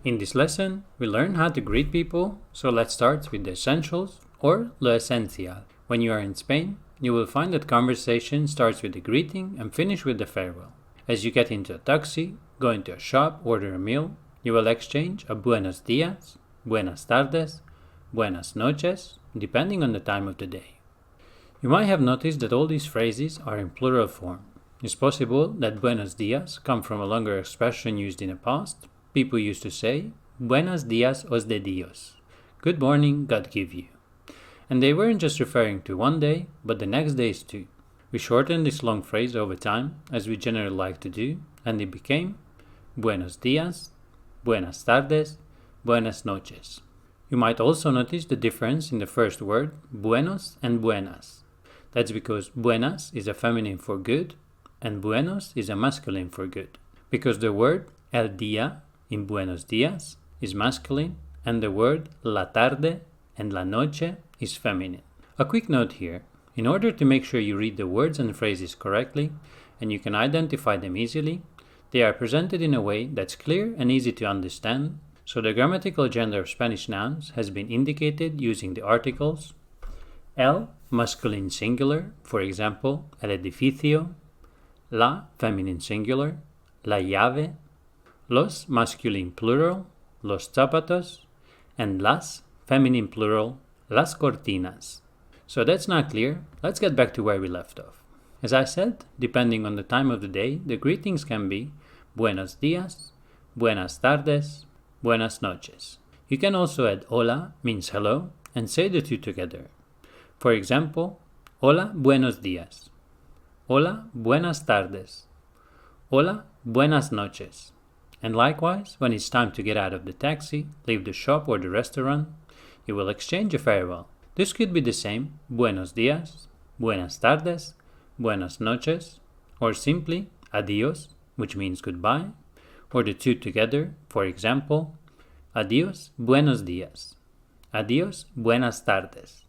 In this lesson, we learn how to greet people, so let's start with the essentials or lo esencial. When you are in Spain, you will find that conversation starts with the greeting and finish with the farewell. As you get into a taxi, go into a shop, order a meal, you will exchange a buenos días, buenas tardes, buenas noches, depending on the time of the day. You might have noticed that all these phrases are in plural form. It's possible that buenos días come from a longer expression used in the past. People used to say, Buenos días os de Dios. Good morning, God give you. And they weren't just referring to one day, but the next days too. We shortened this long phrase over time, as we generally like to do, and it became Buenos días, buenas tardes, buenas noches. You might also notice the difference in the first word, buenos and buenas. That's because buenas is a feminine for good, and buenos is a masculine for good. Because the word el día in Buenos Días is masculine, and the word la tarde and la noche is feminine. A quick note here, in order to make sure you read the words and phrases correctly, and you can identify them easily, they are presented in a way that's clear and easy to understand, so the grammatical gender of Spanish nouns has been indicated using the articles el, masculine singular, for example, el edificio, la, feminine singular, la llave, los, masculine plural, los zapatos, and las, feminine plural, las cortinas. So that's now clear. Let's get back to where we left off. As I said, depending on the time of the day, the greetings can be buenos días, buenas tardes, buenas noches. You can also add hola, means hello, and say the two together. For example, hola, buenos días. Hola, buenas tardes. Hola, buenas noches. And likewise, when it's time to get out of the taxi, leave the shop or the restaurant, you will exchange a farewell. This could be the same, buenos días, buenas tardes, buenas noches, or simply adiós, which means goodbye, or the two together, for example, adiós, buenos días, adiós, buenas tardes,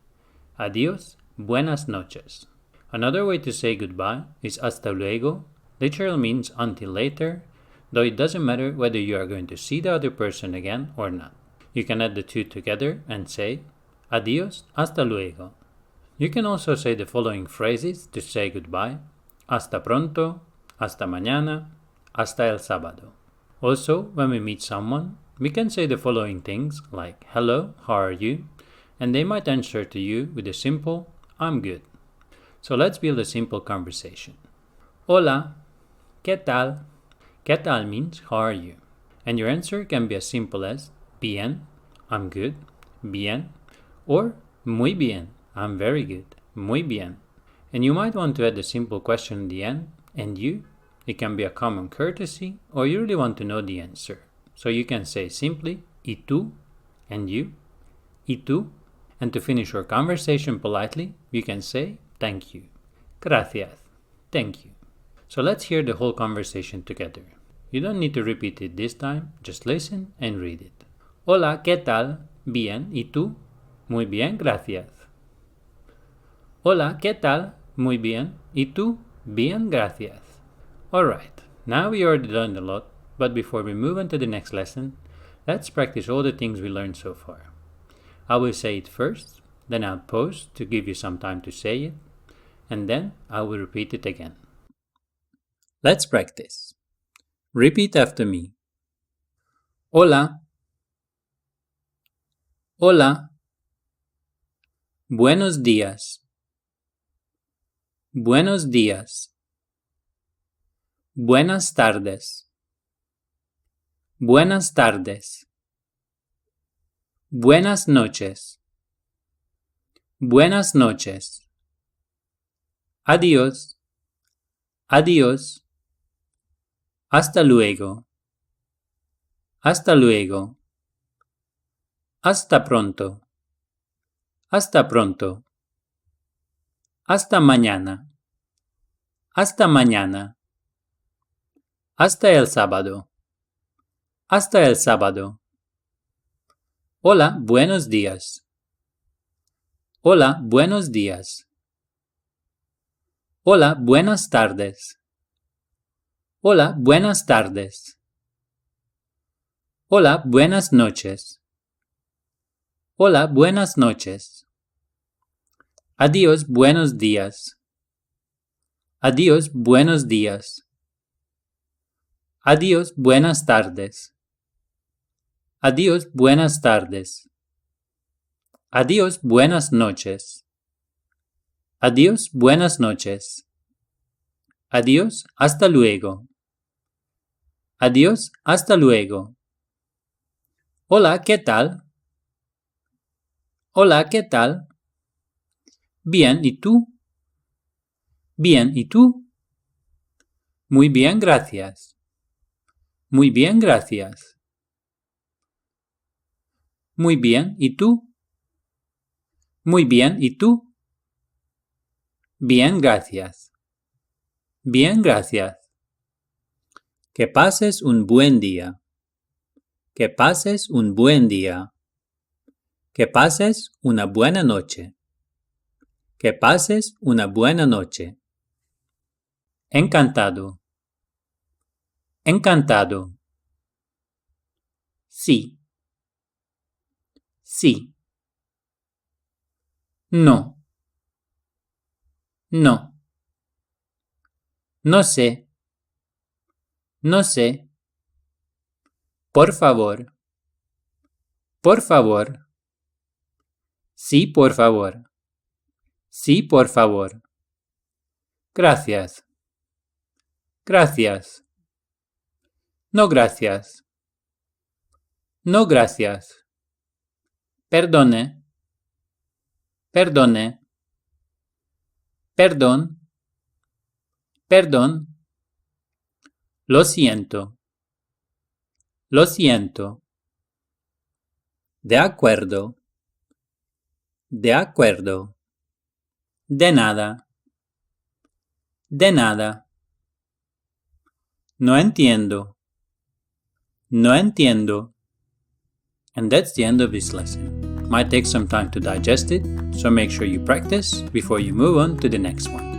adiós, buenas noches. Another way to say goodbye is hasta luego, literally means until later, though it doesn't matter whether you are going to see the other person again or not. You can add the two together and say, adiós, hasta luego. You can also say the following phrases to say goodbye, hasta pronto, hasta mañana, hasta el sábado. Also, when we meet someone, we can say the following things like, hello, how are you? And they might answer to you with a simple, I'm good. So let's build a simple conversation. Hola, ¿qué tal? ¿Qué tal means how are you? And your answer can be as simple as bien, I'm good, bien, or muy bien, I'm very good, muy bien. And you might want to add a simple question in the end, and you? It can be a common courtesy, or you really want to know the answer. So you can say simply, ¿y tú? And you? ¿Y tú? And to finish your conversation politely, you can say, thank you. Gracias. Thank you. So let's hear the whole conversation together. You don't need to repeat it this time, just listen and read it. Hola, ¿qué tal? Bien, ¿y tú? Muy bien, gracias. Hola, ¿qué tal? Muy bien, ¿y tú? Bien, gracias. Alright, now we already learned a lot, but before we move on to the next lesson, let's practice all the things we learned so far. I will say it first, then I'll pause to give you some time to say it, and then I will repeat it again. Let's practice. Repeat after me. Hola. Hola. Buenos días. Buenos días. Buenas tardes. Buenas tardes. Buenas noches. Buenas noches. Adiós. Adiós. Hasta luego. Hasta luego. Hasta pronto. Hasta pronto. Hasta mañana. Hasta mañana. Hasta el sábado. Hasta el sábado. Hola, buenos días. Hola, buenos días. Hola, buenas tardes. Hola, buenas tardes. Hola, buenas noches. Hola, buenas noches. Adiós, buenos días. Adiós, buenos días. Adiós, buenas tardes. Adiós, buenas tardes. Adiós, buenas noches. Adiós, buenas noches. Adiós, hasta luego. Adiós, hasta luego. Hola, ¿qué tal? Hola, ¿qué tal? Bien, ¿y tú? Bien, ¿y tú? Muy bien, gracias. Muy bien, gracias. Muy bien, ¿y tú? Muy bien, ¿y tú? Bien, gracias. Bien, gracias. Que pases un buen día. Que pases un buen día. Que pases una buena noche. Que pases una buena noche. Encantado. Encantado. Sí. Sí. No. No. No sé. No sé. Por favor. Por favor. Sí, por favor. Sí, por favor. Gracias. Gracias. No, gracias. No, gracias. Perdone. Perdone. Perdón. Perdón. Lo siento. Lo siento. De acuerdo. De acuerdo. De nada. De nada. No entiendo. No entiendo. And that's the end of this lesson. Might take some time to digest it, so make sure you practice before you move on to the next one.